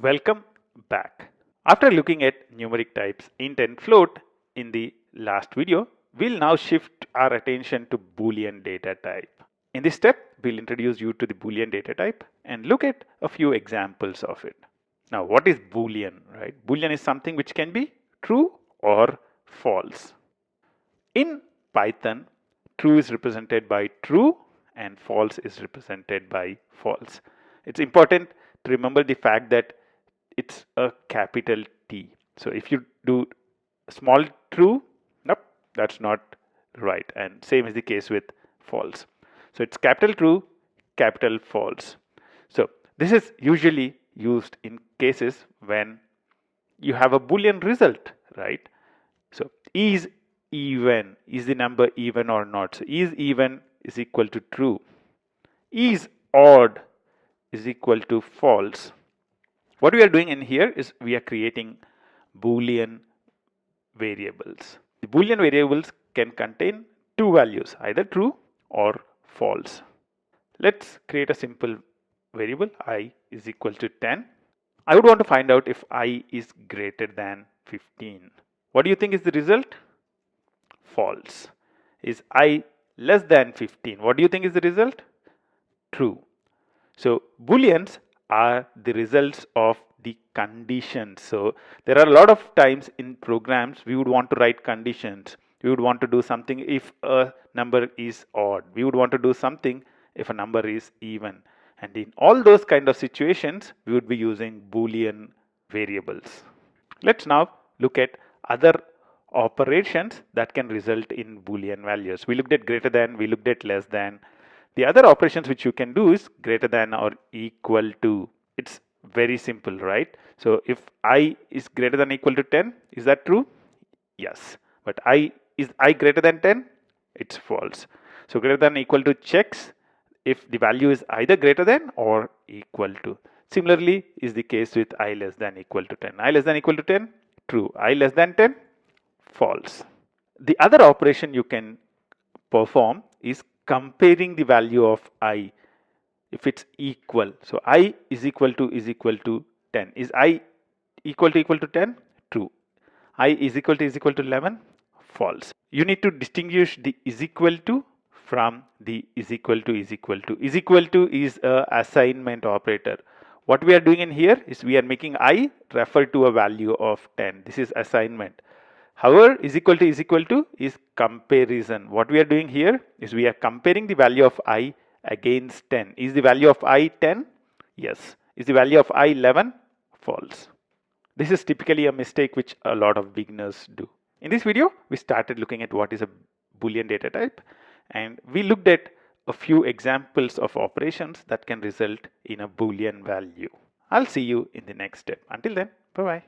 Welcome back. After looking at numeric types int and float in the last video, we'll now shift our attention to Boolean data type. In this step, we'll introduce you to the Boolean data type and look at a few examples of it. Now, what is Boolean, right? Boolean is something which can be true or false. In Python, true is represented by true and false is represented by false. It's important to remember the fact that it's a capital T. So if you do small true, nope, that's not right. And same is the case with false. So it's capital true, capital false. So this is usually used in cases when you have a Boolean result, right? So is even, is the number even or not? So is even is equal to true. Is odd is equal to false. What we are doing in here is we are creating Boolean variables. The Boolean variables can contain two values, either true or false. Let's create a simple variable I is equal to 10. I would want to find out if I is greater than 15. What do you think is the result? False. Is I less than 15? What do you think is the result? True. So Booleans are the results of the conditions. So there are a lot of times in programs we would want to write conditions. We would want to do something if a number is odd. We would want to do something if a number is even. And in all those kind of situations, we would be using Boolean variables. Let's now look at other operations that can result in Boolean values. We looked at greater than, we looked at less than. The other operations which you can do is greater than or equal to. It's very simple, right? So if I is greater than or equal to 10, is that true? Yes. But is I greater than 10? It's false. So greater than or equal to checks if the value is either greater than or equal to. Similarly is the case with I less than equal to 10. I less than equal to 10? True. I less than 10? False. The other operation you can perform is comparing the value of I if it's equal. So I is equal to 10. Is I equal to 10? True. I is equal to 11? False. You need to distinguish the is equal to from the is equal to. Is equal to is a assignment operator. What we are doing in here is we are making I refer to a value of 10. This is assignment. However, is equal to is comparison. What we are doing here is we are comparing the value of I against 10. Is the value of I 10? Yes. Is the value of I 11? False. This is typically a mistake which a lot of beginners do. In this video, we started looking at what is a Boolean data type, and we looked at a few examples of operations that can result in a Boolean value. I'll see you in the next step. Until then, bye-bye.